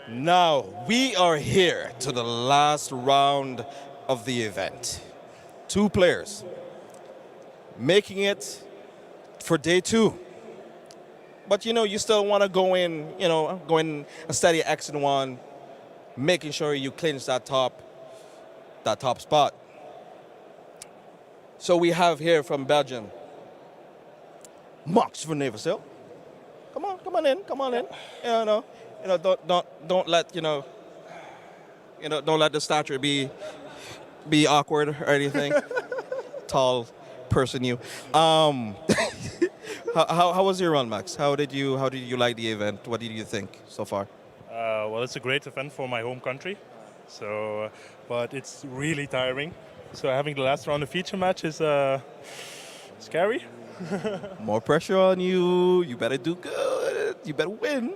Now, we are here to the last round of the event. Two players making it for day two. But you still want to go in a steady X and one, making sure you clinch that top spot. So we have here from Belgium, Max van Neverstil. Come on in. Don't let don't let the stature be awkward or anything. Tall person, you. How was your run, Max? How did you like the event? What did you think so far? Well, it's a great event for my home country, so but it's really tiring. So having the last round of feature match is scary. More pressure on you. You better do good. You better win.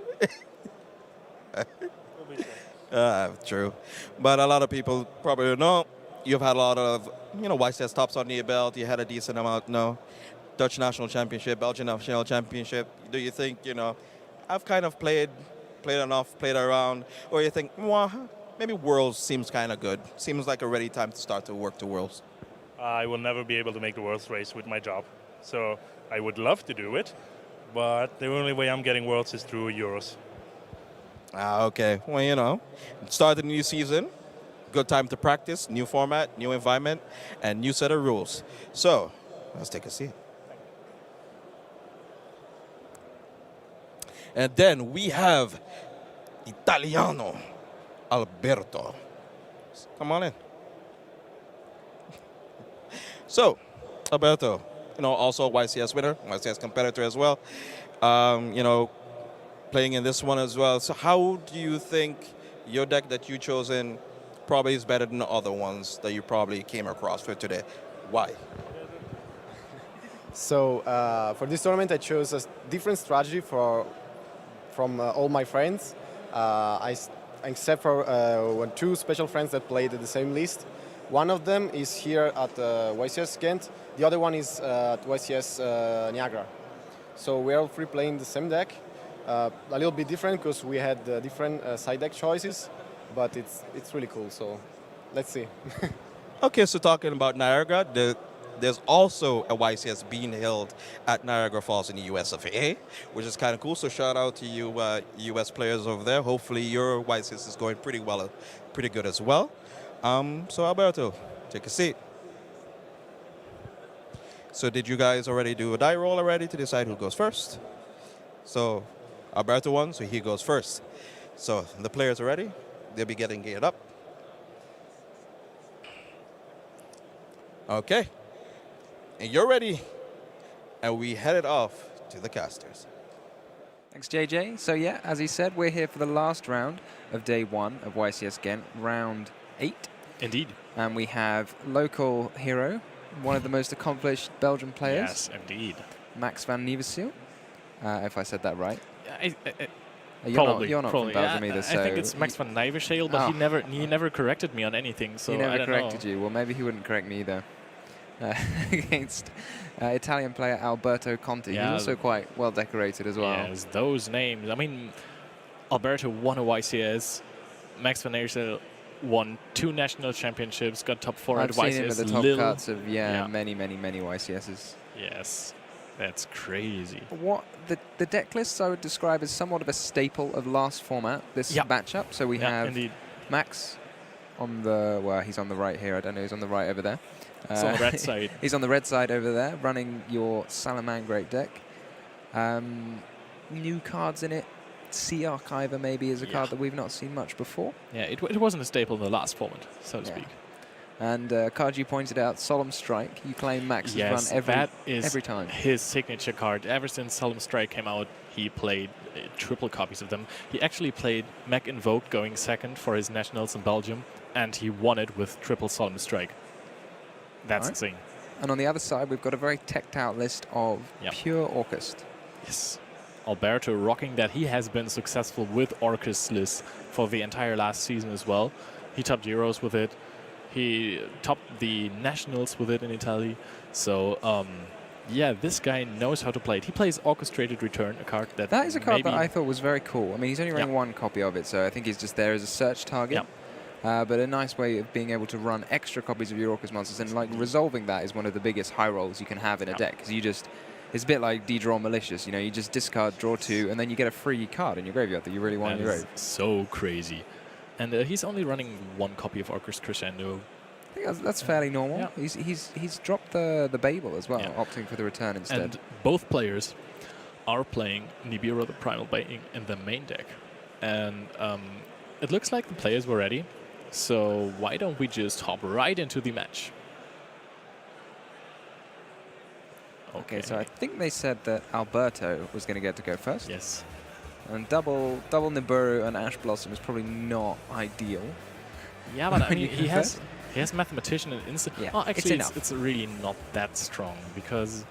True. But a lot of people probably don't know. You've had a lot of, YCS tops on your belt. You had a decent amount, Dutch National Championship, Belgian National Championship. Do you think, I've kind of played enough, played around, or you think, well, maybe Worlds seems kind of good. Seems like a ready time to start to work to Worlds. I will never be able to make the Worlds race with my job. So I would love to do it, but the only way I'm getting Worlds is through Euros. Okay. Well, start the new season. Good time to practice. New format, new environment, and new set of rules. So let's take a seat. And then we have Italiano Alberto. Come on in. So, Alberto, also a YCS winner, YCS competitor as well. Playing in this one as well. So how do you think your deck that you chosen probably is better than the other ones that you probably came across for today? Why? So for this tournament, I chose a different strategy from all my friends. Except for two special friends that played at the same list. One of them is here at YCS Ghent. The other one is at YCS Niagara. So we're all three playing the same deck. A little bit different because we had different side deck choices, but it's really cool. So let's see. Okay, so talking about Niagara, there's also a YCS being held at Niagara Falls in the US of A, which is kind of cool. So shout out to you US players over there. Hopefully your YCS is going pretty good as well. So Alberto, take a seat. So did you guys already do a die roll already to decide who goes first? So Alberto won, so he goes first. So the players are ready. They'll be getting geared up. Okay. And you're ready. And we headed off to the casters. Thanks, JJ. So yeah, as he said, we're here for the last round of day one of YCS Ghent, round 8. Indeed. And we have local hero, one of the most accomplished Belgian players. Yes, indeed. Max van Neverstil, if I said that right. Probably. You're not from Belgium either, so... I think it's Max van Neverstil, but he never corrected me on anything, so he never I don't corrected know. you. Well, maybe he wouldn't correct me either. Against Italian player Alberto Conti. Yeah, He's also quite well decorated as well. Yes, those names. I mean, Alberto won a YCS. Max van Neverstil won 2 national championships, got top 4 I've at seen YCS. him at the top cuts of many YCSs. Yes, that's crazy. What the deck lists I would describe as somewhat of a staple of last format, this matchup. So we have indeed. Max on the, well, he's on the right here. I don't know, he's on the right over there. He's on the red side. He's on the red side over there, running your Salamangreat deck. New cards in it. Sea Archiver maybe is a card that we've not seen much before. Yeah, it wasn't a staple in the last format, so to speak. And card you pointed out, Solemn Strike. You claim Max has run every time. His signature card. Ever since Solemn Strike came out, he played triple copies of them. He actually played Mech Invoke going second for his nationals in Belgium, and he won it with triple Solemn Strike. That's insane. And on the other side, we've got a very teched out list of pure Orcust. Yes. Alberto rocking that. He has been successful with Orcust list for the entire last season as well. He topped Euros with it. He topped the nationals with it in Italy. So yeah, this guy knows how to play it. He plays Orchestrated Return, a card that That is a card that maybe- I thought was very cool. I mean, he's only running one copy of it, so I think he's just there as a search target. But a nice way of being able to run extra copies of your Orcust monsters, and like resolving that is one of the biggest high rolls you can have in a deck, because you just, it's a bit like de-draw malicious, you know, you just discard, draw 2, and then you get a free card in your graveyard that you really want in your grave. So crazy. And he's only running one copy of Orcust Crescendo. I think that's fairly normal. Yeah. He's dropped the Babel as well, opting for the return instead. And both players are playing Nibiru the Primal Being in the main deck. And it looks like the players were ready. So why don't we just hop right into the match? Okay, so I think they said that Alberto was going to get to go first. Yes. And double Nibiru and Ash Blossom is probably not ideal. Yeah, but I When mean, you he has confess. Mathematician and instant. Yeah, Oh, it's actually, enough. it's really not that strong because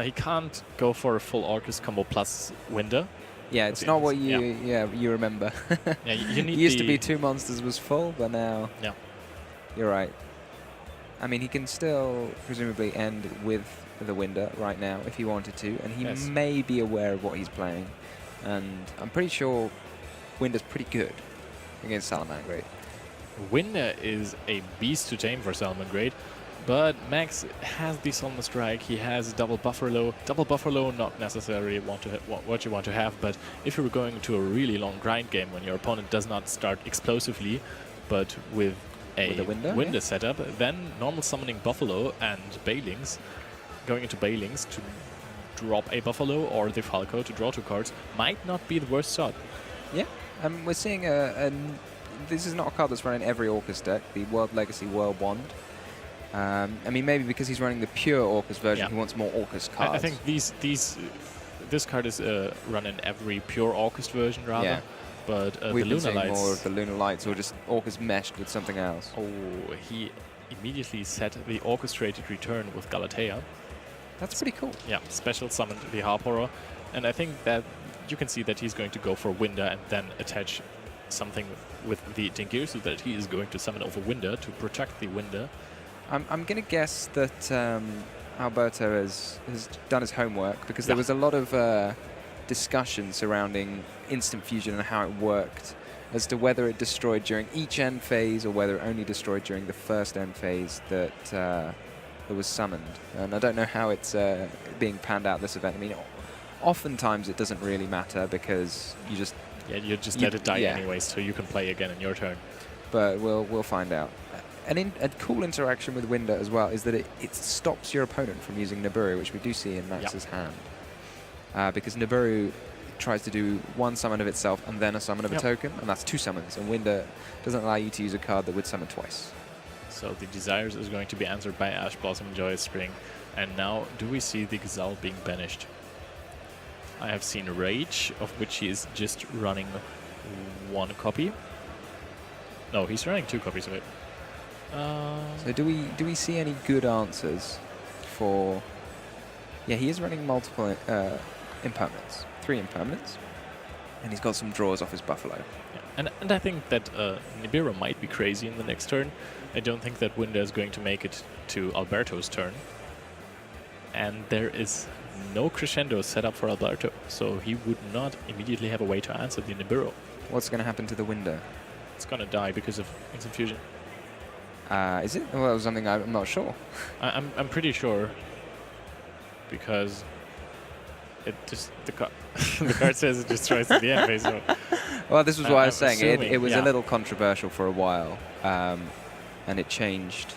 he can't go for a full Orcust combo plus Winder. Yeah, it's the not what ends. you remember. Yeah, you need It used to the- be 2 monsters was full, but now you're right. I mean, he can still presumably end with the Winder right now if he wanted to, and he Yes. may be aware of what he's playing. And I'm pretty sure Winder's pretty good against Salamangreat. Winder is a beast to tame for Salamangreat, but Max has the Solemn Strike, he has Double Buffalo. Double Buffalo, not necessarily what you want to have, but if you're going to a really long grind game when your opponent does not start explosively, but with a Winder, setup, then normal summoning Buffalo and Bailings, going into Bailings to drop a Buffalo or the Falco to draw 2 cards might not be the worst shot. Yeah, we're seeing this is not a card that's running every Orcust deck, the World Legacy Whirl Wand. I mean, maybe because he's running the pure Orcust version, he wants more Orcust cards. I think this card is run in every pure Orcust version rather. Yeah. But the We've been Lunar seeing Lights. more of the Lunar Lights or just Orcust meshed with something else. Oh, he immediately set the Orchestrated Return with Galatea. That's pretty cool. Yeah, special summoned the Harp Horror. And I think that you can see that he's going to go for Winder and then attach something with the Dingir so that he is going to summon over Winder to protect the Winder. I'm going to guess that Alberto has done his homework, because there was a lot of discussion surrounding Instant Fusion and how it worked, as to whether it destroyed during each end phase or whether it only destroyed during the first end phase that it was summoned. And I don't know how it's being panned out this event. I mean, oftentimes it doesn't really matter because you just... Yeah, you just let it die anyways, so you can play again in your turn. But we'll find out. A cool interaction with Winder as well is that it stops your opponent from using Nibiru, which we do see in Max's hand. Because Nibiru tries to do one summon of itself and then a summon of a token, and that's 2 summons. And Winder doesn't allow you to use a card that would summon twice. So the Desires is going to be answered by Ash Blossom and Joyous Spring. And now, do we see the Gazelle being banished? I have seen Rage, of which he is just running 1 copy. No, he's running 2 copies of it. So do we see any good answers for... Yeah, he is running multiple impermanents. 3 impermanents. And he's got some draws off his Buffalo. Yeah. And I think that Nibiru might be crazy in the next turn. I don't think that Winder is going to make it to Alberto's turn. And there is no crescendo set up for Alberto, so he would not immediately have a way to answer the Nibiru. What's going to happen to the Winder? It's going to die because of Instant Fusion. Is it? Well, that was something I'm not sure. I'm pretty sure, because it just the card says it destroys at the end phase. So well, this was what I was saying. assuming, It was a little controversial for a while, and it changed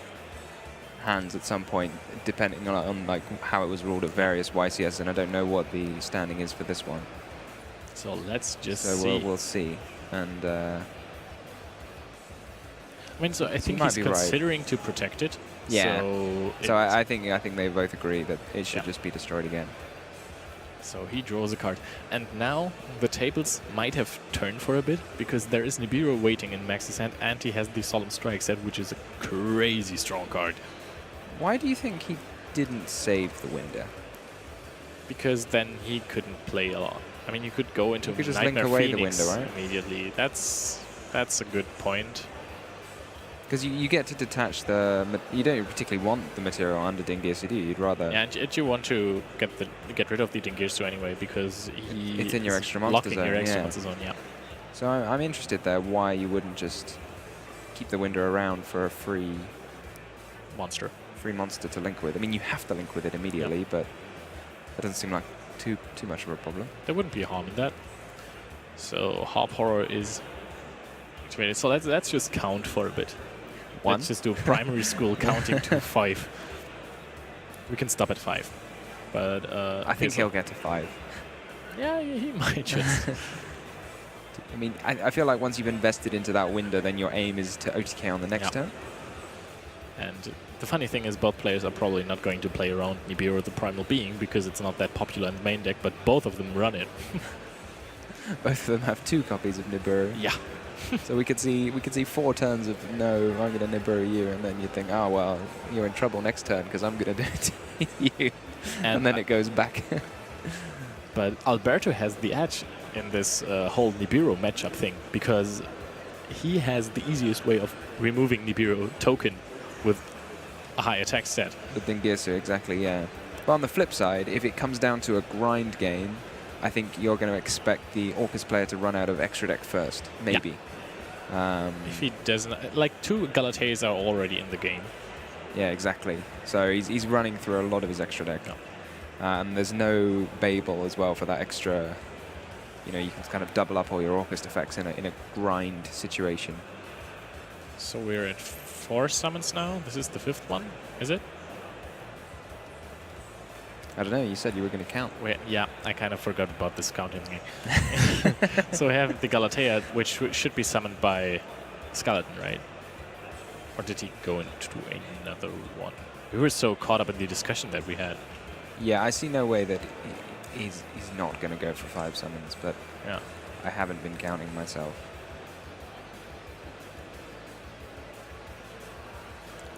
hands at some point, depending on like how it was ruled at various YCS, and I don't know what the standing is for this one. So let's just so see. We'll see. And I mean, so I think might he's be considering to protect it. Yeah. So I think they both agree that it should just be destroyed again. So he draws a card. And now the tables might have turned for a bit, because there is Nibiru waiting in Max's hand, and he has the Solemn Strike set, which is a crazy strong card. Why do you think he didn't save the Winder? Because then he couldn't play a lot. I mean, you could go into could just link Nightmare away the Phoenix Winder, right? immediately. That's a good point. Because you get to detach you don't particularly want the material under Dingirsu, do you? You'd rather... Yeah, and you want to get rid of the Dingirsu anyway, because It's in your is extra monster locking zone, your extra yeah. monster zone, yeah. So I'm interested there why you wouldn't just keep the window around for a free Monster. monster to link with. I mean, you have to link with it immediately, but that doesn't seem like too much of a problem. There wouldn't be harm in that. So Harp Horror is activated. So let's just count for a bit. 1. Let's just do primary school counting to 5. We can stop at 5. But I think he'll get to 5. Yeah, he might just. I mean, I feel like once you've invested into that window, then your aim is to OTK on the next turn. And the funny thing is both players are probably not going to play around Nibiru the Primal Being because it's not that popular in the main deck, but both of them run it. Both of them have 2 copies of Nibiru. Yeah. So we could see 4 turns of no, I'm going to Nibiru you, and then you think, oh well, you're in trouble next turn because I'm going to do it to you, and then it goes back. But Alberto has the edge in this whole Nibiru matchup thing because he has the easiest way of removing Nibiru token with a high attack stat. With Dingirsu, exactly, yeah. But on the flip side, if it comes down to a grind game, I think you're going to expect the Orcust player to run out of extra deck first, maybe. If he doesn't, like 2 Galateas are already in the game. Yeah, exactly. So he's running through a lot of his extra deck. And there's no Babel as well for that extra. You know, you can kind of double up all your Orcust effects in a grind situation. So we're at 4 summons now. This is the 5th one, is it? I don't know, you said you were going to count. Yeah, I kind of forgot about this counting thing. So we have the Galatea, which should be summoned by Skeleton, right? Or did he go into another one? We were so caught up in the discussion that we had. Yeah, I see no way that he's not going to go for 5 summons, but yeah, I haven't been counting myself.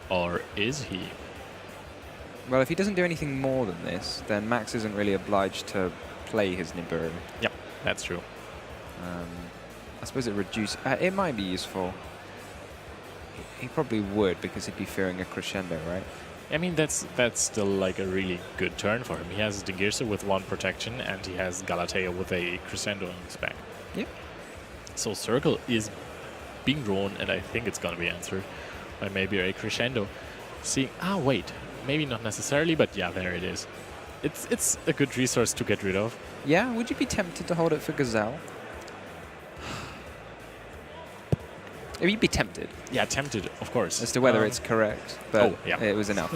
Or is he? Well, if he doesn't do anything more than this, then Max isn't really obliged to play his Nibiru. Yep, that's true. I suppose it might be useful. He probably would, because he'd be fearing a crescendo, right? I mean, that's still like a really good turn for him. He has Dingirsu with 1 protection, and he has Galatea with a crescendo on his back. Yep. So Circle is being drawn, and I think it's going to be answered by maybe a crescendo. Wait. Maybe not necessarily, but yeah, there it is. It's a good resource to get rid of. Yeah, would you be tempted to hold it for Gazelle? You'd be tempted. Yeah, tempted, of course. As to whether it's correct, but yeah. it was enough.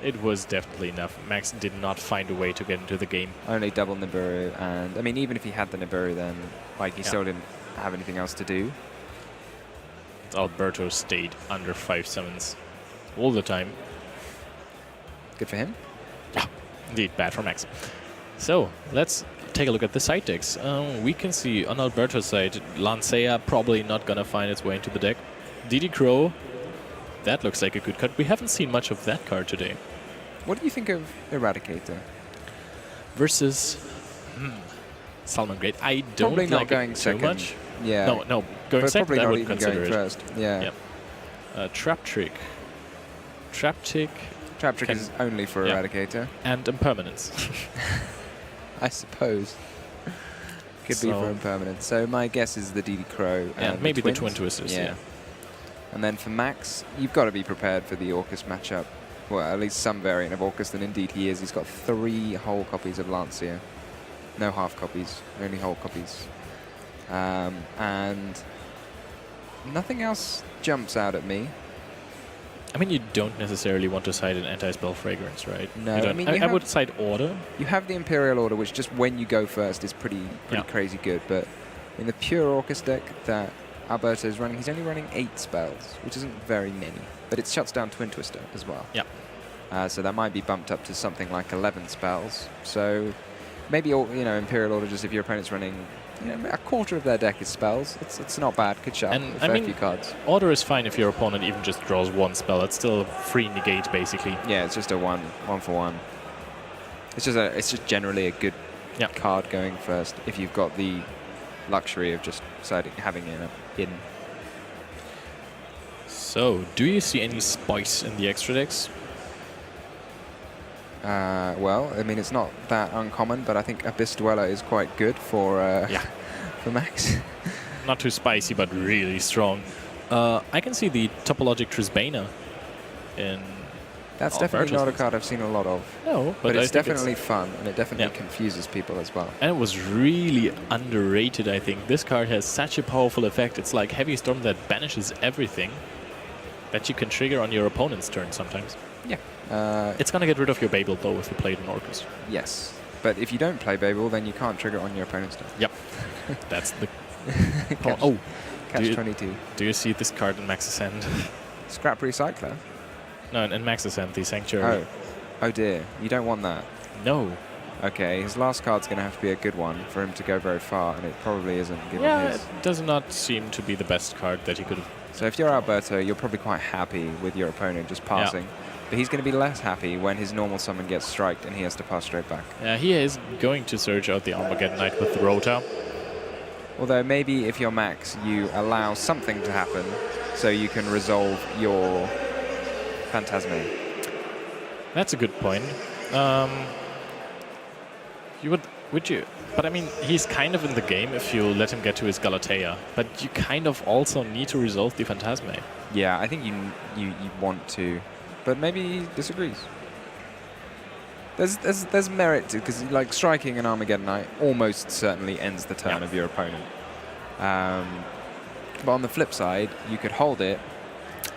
It was definitely enough. Max did not find a way to get into the game. Only double Nibiru, and I mean, even if he had the Nibiru, then like he still didn't have anything else to do. Alberto stayed under 5 summons all the time. Good for him. Yeah, indeed, bad for Max. So let's take a look at the side decks. We can see on Alberto's side, Lancea probably not gonna find its way into the deck. Didi Crow, that looks like a good card. We haven't seen much of that card today. What do you think of Eradicator? Versus Salamangreat. I don't Probably not like going it too second. much. Yeah. No, going but second, probably I not would even consider going it. first. Yeah. Yep. Trap Trick. Trap Trick. Trap Trick is only for Eradicator. And Impermanence. I suppose. Could be for Impermanence. So my guess is the DD Crow. And maybe the Twin Twisters, yeah. And then for Max, you've got to be prepared for the Orcust matchup. Well, at least some variant of Orcust, and indeed he is. He's got 3 whole copies of Lancea. No half copies, only whole copies. And nothing else jumps out at me. I mean, you don't necessarily want to cite an anti-spell fragrance, right? No, I mean, I would cite Order. You have the Imperial Order, which just when you go first is pretty crazy good. But in the pure Orcust deck that Alberto is running, he's only running 8 spells, which isn't very many. But it shuts down Twin Twister as well. Yeah. So that might be bumped up to something like 11 spells. So maybe Imperial Order, just if your opponent's running a quarter of their deck is spells. It's not bad. Good shot. And a fair few cards. Order is fine if your opponent even just draws 1 spell. It's still free negate, basically. Yeah, it's just a one for one. It's just generally a good card going first if you've got the luxury of just having it in. So, do you see any spice in the extra decks? Well, I mean, it's not that uncommon, but I think Abyss Dweller is quite good for for Max. Not too spicy, but really strong. I can see the Topologic Trisbana in. That's Oh, definitely not a Virtus. card I've seen a lot of. No, But I it's think definitely fun, and it definitely Yeah. confuses people as well. And it was really underrated, I think. This card has such a powerful effect. It's like Heavy Storm that banishes everything that you can trigger on your opponent's turn sometimes. Yeah. It's going to get rid of your Babel, though, if you play it in Orcust. Yes. But if you don't play Babel, then you can't trigger it on your opponent's turn. Yep. That's the... Catch, Oh, catch do you- 22. do you see this card in Max's hand? Scrap Recycler? No, in Max's hand, the Sanctuary. Oh dear. You don't want that. No. Okay, his last card's going to have to be a good one for him to go very far, and it probably isn't given Yeah, his. it does not seem to be the best card that he could have. So if you're Alberto, you're probably quite happy with your opponent just passing. But he's going to be less happy when his normal summon gets striked and he has to pass straight back. Yeah, he is going to surge out the Armageddon Knight with the Rota. Although maybe if you're Max, you allow something to happen so you can resolve your Phantasme. That's a good point. You would you? But I mean, he's kind of in the game if you let him get to his Galatea. But you kind of also need to resolve the Phantasme. Yeah, I think you want to, but maybe he disagrees. There's merit to, because like striking an Armageddon Knight almost certainly ends the turn of your opponent. But on the flip side, you could hold it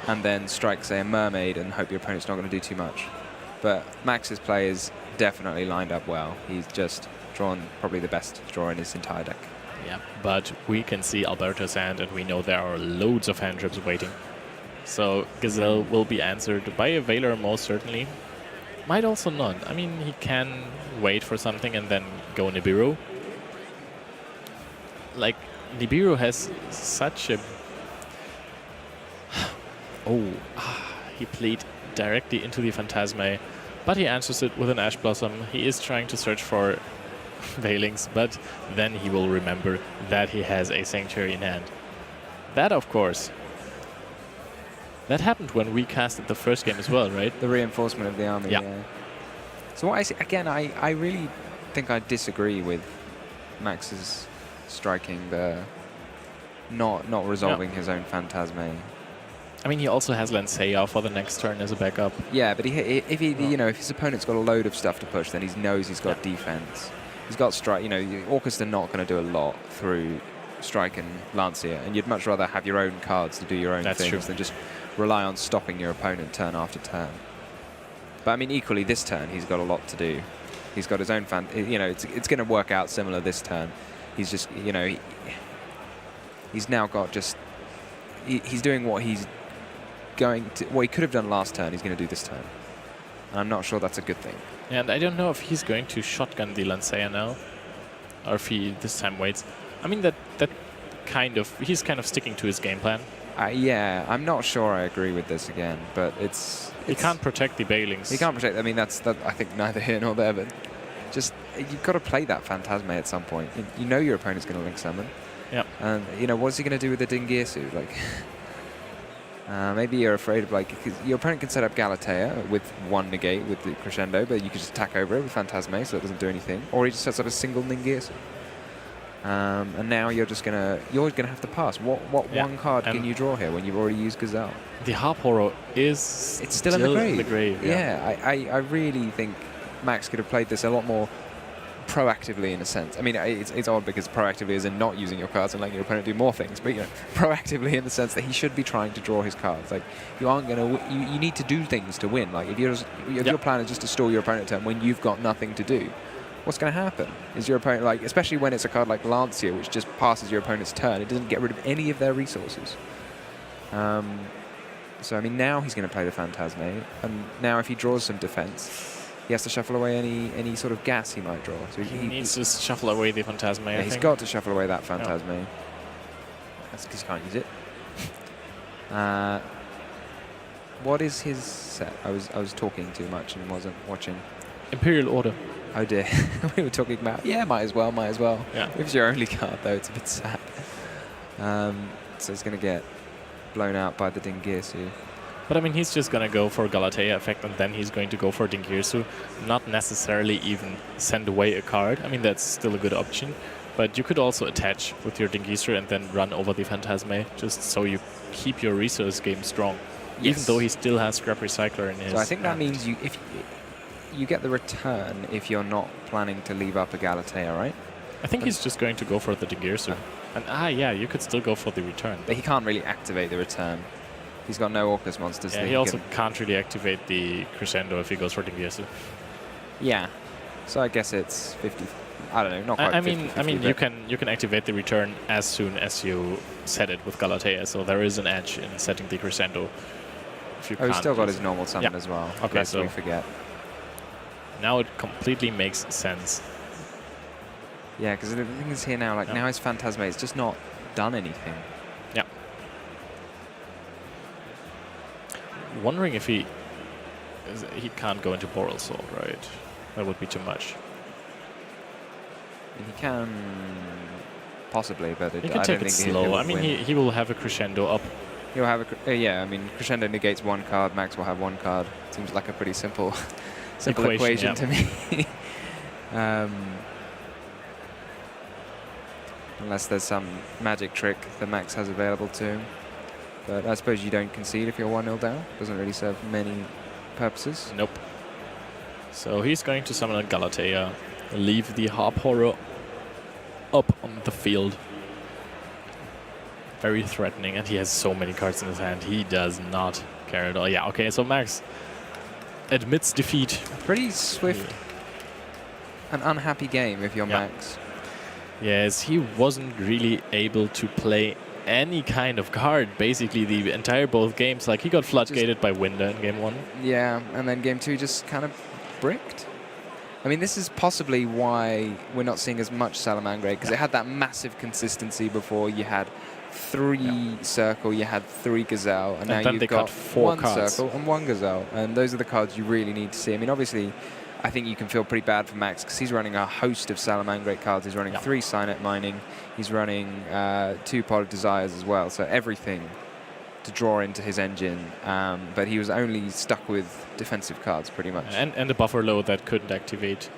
and then strike, say, a Mermaid and hope your opponent's not going to do too much. But Max's play is definitely lined up well. He's just drawn probably the best draw in his entire deck. Yeah, but we can see Alberto's hand, and we know there are loads of hand trips waiting. So Gazelle will be answered by a Veiler most certainly. Might also not. I mean, he can wait for something and then go Nibiru. Like, Nibiru has such a... he played directly into the Phantasme, but he answers it with an Ash Blossom. He is trying to search for Veilings, but then he will remember that he has a Sanctuary in hand. That, of course, that happened when we casted the first game as well, right? The reinforcement of the army. Yeah. So what I see, again, I really think I disagree with Max's striking the not resolving his own Phantasme. I mean, he also has Lancea for the next turn as a backup. Yeah, but if his opponent's got a load of stuff to push, then he knows he's got defense. He's got strike. You know, Orcust are not going to do a lot through strike and Lancia, and you'd much rather have your own cards to do your own things than just rely on stopping your opponent turn after turn. But I mean, equally this turn, he's got a lot to do. He's got his own it's going to work out similar this turn. He's just, he's now got just, he's doing what he's what he could have done last turn, he's going to do this turn. And I'm not sure that's a good thing. And I don't know if he's going to shotgun the Lancea now, or if he this time waits. I mean, he's kind of sticking to his game plan. Yeah, I'm not sure I agree with this again, but He can't protect the Bailings. He can't protect. I mean, that's I think neither here nor there, but just you've got to play that Phantasme at some point. You know your opponent's going to link summon. Yeah. And what's he going to do with the Dingirsu? Like, maybe you're afraid of because your opponent can set up Galatea with one negate with the Crescendo, but you can just attack over it with Phantasme, so it doesn't do anything. Or he just sets up a single Dingirsu. And now you're gonna have to pass. What one card can you draw here when you've already used Gazelle? The Harp Horror is It's still in the grave. Yeah. I really think Max could have played this a lot more proactively in a sense. I mean, it's odd because proactively is in not using your cards and letting your opponent do more things, but proactively in the sense that he should be trying to draw his cards. Like, you aren't gonna you need to do things to win. Like, if your plan is just to stall your opponent turn when you've got nothing to do, what's going to happen? Is your opponent, especially when it's a card like Lancia, which just passes your opponent's turn, it doesn't get rid of any of their resources. So, I mean, now he's going to play the Phantasme, and now if he draws some defense, he has to shuffle away any sort of gas he might draw. So he needs to shuffle away the Phantasme, I he's think. got to shuffle away that Phantasme. Yeah. That's because he can't use it. What is his set? I was talking too much and wasn't watching. Imperial Order. Oh dear, we were talking about, might as well. Yeah. If it's your only card though, it's a bit sad. So it's going to get blown out by the Dingirsu. But I mean, he's just going to go for Galatea effect, and then he's going to go for Dingirsu, not necessarily even send away a card. I mean, that's still a good option. But you could also attach with your Dingirsu and then run over the Phantasme, just so you keep your resource game strong. Yes. Even though he still has Scrap Recycler in his So I think that hand. means if you get the return if you're not planning to leave up a Galatea, right? I think he's just going to go for the Dingirsu. And yeah, you could still go for the return. But he can't really activate the return. He's got no Orcust monsters. Yeah, that he also can... can't really activate the Crescendo if he goes for Dingirsu. Yeah. So I guess it's 50. I don't know, not quite. I 50-50, mean, but you can activate the return as soon as you set it with Galatea. So there is an edge in setting the Crescendo. If you he's can't still got use his it. normal summon Yeah. as well. Okay, lest so we forget. now it completely makes sense. Yeah, because the thing is here now, like now his Phantasme, it's just not done anything. Yeah. Wondering if he can't go into Boral Sword, right? That would be too much. He can possibly, but He I can don't take think it he slow. will I mean, win. he will have a Crescendo up. He'll have a yeah. I mean, Crescendo negates one card. Max will have one card. Seems like a pretty simple, simple equation to me. Unless there's some magic trick that Max has available to him. But I suppose you don't concede if you're 1-0 down. Doesn't really serve many purposes. Nope. So he's going to summon a Galatea, leave the Harp Horror up on the field. Very threatening, and he has so many cards in his hand. He does not care at all. Yeah, okay, so Max admits defeat. Pretty swift, an unhappy game if you're Max. Yes, he wasn't really able to play any kind of card, basically the entire both games. Like, he got floodgated by Winder in game 1. Yeah, and then game 2 just kind of bricked. I mean, this is possibly why we're not seeing as much Salamangreat, because it had that massive consistency before. You had 3 Circle, you had 3 Gazelle, and now then you've they got cut 4 1 cards. Circle and 1 Gazelle. And those are the cards you really need to see. I mean, obviously, I think you can feel pretty bad for Max, because he's running a host of Salamangreat cards. He's running 3 Signet Mining. He's running 2 Pot of Desires as well. So everything to draw into his engine. But he was only stuck with defensive cards, pretty much. And a Buffalo that couldn't activate.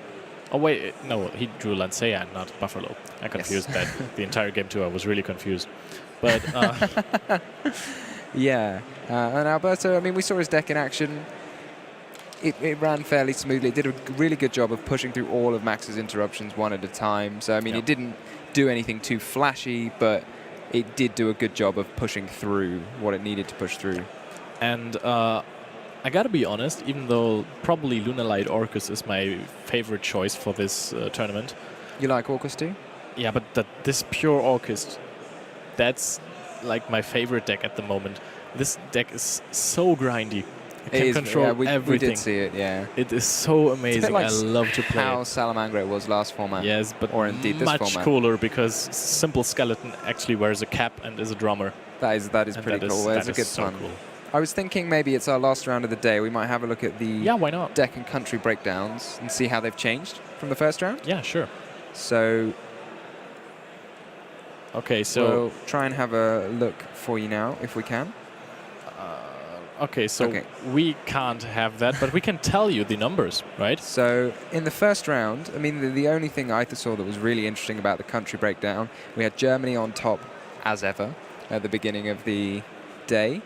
Oh, wait, no, he drew Lancea, not Buffalo. I confused that. The entire game 2, I was really confused. But yeah, and Alberto, I mean, we saw his deck in action. It ran fairly smoothly. It did a really good job of pushing through all of Max's interruptions one at a time. So, I mean, it didn't do anything too flashy, but it did do a good job of pushing through what it needed to push through. And I gotta be honest, even though probably Lunalight Orcust is my favorite choice for this tournament. You like Orcust too? Yeah, but this pure Orcust, that's like my favorite deck at the moment. This deck is so grindy. It can control everything. We did see it, yeah. It is so amazing. It's a bit like I love to play how it. Salamangreat was last format. Yes, but or indeed this much format. cooler, because Simple Skeleton actually wears a cap and is a drummer. That is pretty cool. That's a good so fun. cool. I was thinking maybe it's our last round of the day. We might have a look at the why not? deck and country breakdowns and see how they've changed from the first round. Yeah, sure. So okay, so we'll try and have a look for you now, if we can. okay, so we can't have that, but we can tell you the numbers, right? So in the first round, I mean, the only thing I saw that was really interesting about the country breakdown, we had Germany on top, as ever, at the beginning of the day,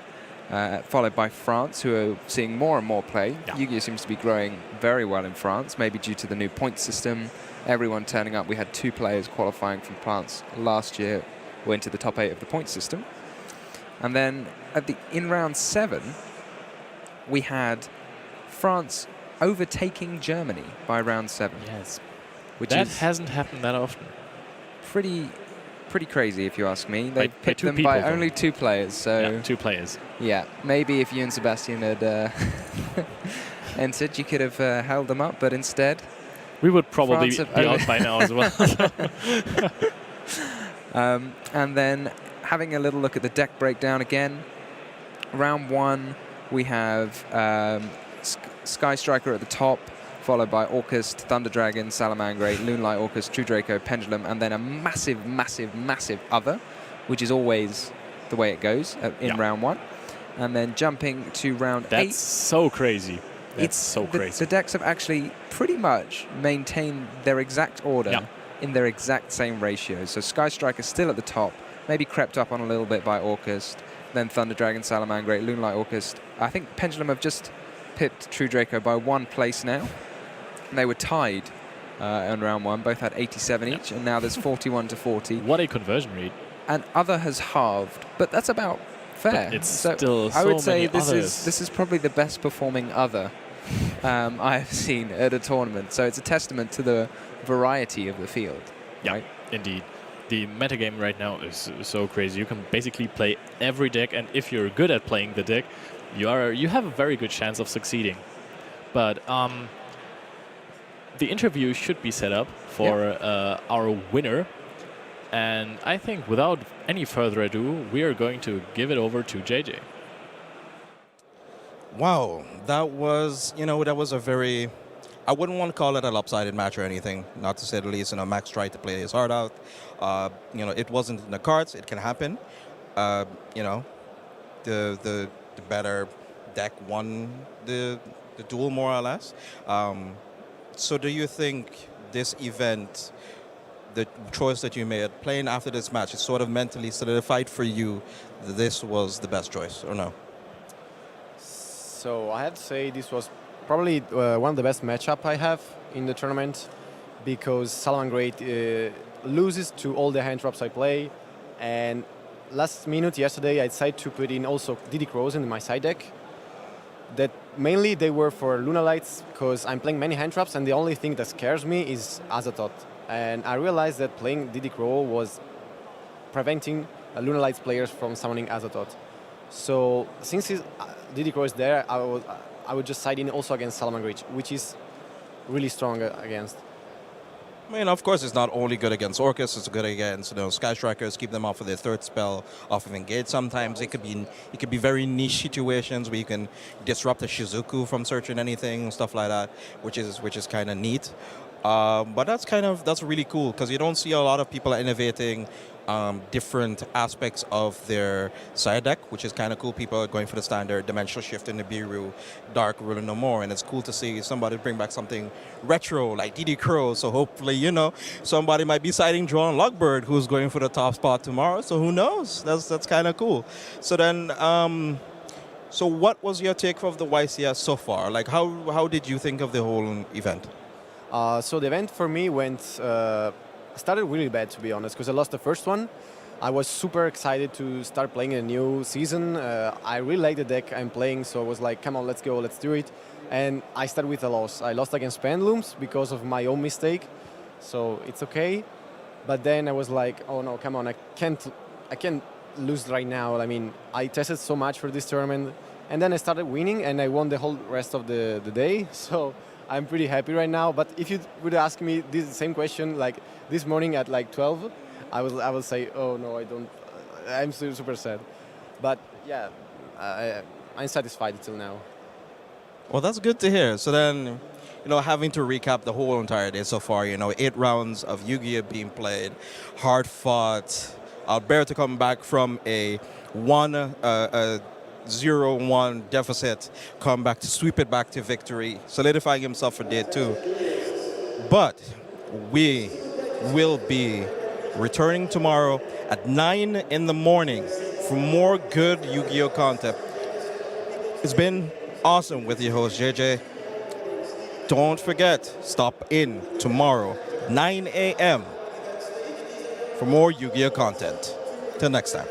followed by France, who are seeing more and more play. Yu-Gi-Oh seems to be growing very well in France, maybe due to the new point system. Everyone turning up. We had 2 players qualifying from France last year, went to the top 8 of the point system. And then in round 7, we had France overtaking Germany by round 7. Yes. Which that is hasn't happened that often. pretty crazy, if you ask me. They By picked 2 them people, by though. only 2 players. So Yeah, 2 players. yeah, maybe if you and Sebastian had entered, you could have held them up, but instead... We would probably France be have out by now as well. And then having a little look at the deck breakdown again. Round 1, we have Sky Striker at the top, followed by Orcust, Thunder Dragon, Salamangreat, Loonlight Orcust, True Draco, Pendulum, and then a massive, massive, massive other, which is always the way it goes in Yeah. round 1. And then jumping to round 8. That's so crazy. That's so crazy. The decks have actually pretty much maintained their exact order Yeah. in their exact same ratios. So Sky Striker still at the top, maybe crept up on a little bit by Orcust, then Thunder Dragon, Salamangreat, Loonlight Orcust. I think Pendulum have just pipped True Draco by 1 place now. And they were tied in round 1, both had 87 each, and now there's 41 to 40. What a conversion rate. And Other has halved, but that's about fair. But it's still I would so say many this others. is probably the best performing Other I have seen at a tournament. So it's a testament to the variety of the field. Yeah, right? indeed. The metagame right now is so crazy. You can basically play every deck, and if you're good at playing the deck, you have a very good chance of succeeding. But the interview should be set up for our winner. And I think without any further ado, we are going to give it over to JJ. Wow, that was a very, I wouldn't want to call it a lopsided match or anything, not to say the least. Max tried to play his heart out. It wasn't in the cards. It can happen. The better deck won the duel, more or less. So do you think this event, the choice that you made, playing after this match, is sort of mentally solidified for you that this was the best choice, or no? So I have to say this was probably one of the best matchup I have in the tournament, because Salamangreat loses to all the hand drops I play, and last minute yesterday I decided to put in also Diddy Crows in my side deck. That mainly they were for Luna Lights, because I'm playing many hand drops and the only thing that scares me is Azathoth. And I realized that playing Diddy Crow was preventing Luna Lights players from summoning Azathoth. So since Diddy Crow is there, I would just side in also against Salamangreat, which is really strong against. I mean, of course, it's not only good against Orcust, it's good against Sky Strikers, keep them off of their third spell, off of Engage. Sometimes it could be very niche situations where you can disrupt a Shizuku from searching anything, stuff like that, which is kind of neat. But that's really cool, because you don't see a lot of people innovating different aspects of their side deck, which is kind of cool. People are going for the standard Dimensional Shift in the Nibiru, Dark Ruler No More, and it's cool to see somebody bring back something retro like Diddy Crow. So hopefully, somebody might be siding Drawn Logbird, who's going for the top spot tomorrow. So who knows? That's kind of cool. So then, so what was your take of the YCS so far? Like, how did you think of the whole event? So the event for me started really bad, to be honest, because I lost the first one. I was super excited to start playing a new season. I really like the deck I'm playing, so I was like, come on, let's go, let's do it. And I started with a loss. I lost against Pendulums because of my own mistake, so it's okay. But then I was like, oh no, come on, I can't lose right now. I mean, I tested so much for this tournament, and then I started winning, and I won the whole rest of the day. So I'm pretty happy right now. But if you would ask me this same question like this morning at like 12, I will say, oh no, I don't. I'm super sad. But yeah, I'm satisfied till now. Well, that's good to hear. So then, having to recap the whole entire day so far, 8 rounds of Yu-Gi-Oh being played, hard fought. Alberto coming back from a 0-1 deficit, come back to sweep it back to victory, solidifying himself for day 2. But we will be returning tomorrow at 9 in the morning for more good Yu-Gi-Oh content. It's been awesome with your host, JJ. Don't forget, stop in tomorrow, 9 a.m. for more Yu-Gi-Oh content. Till next time.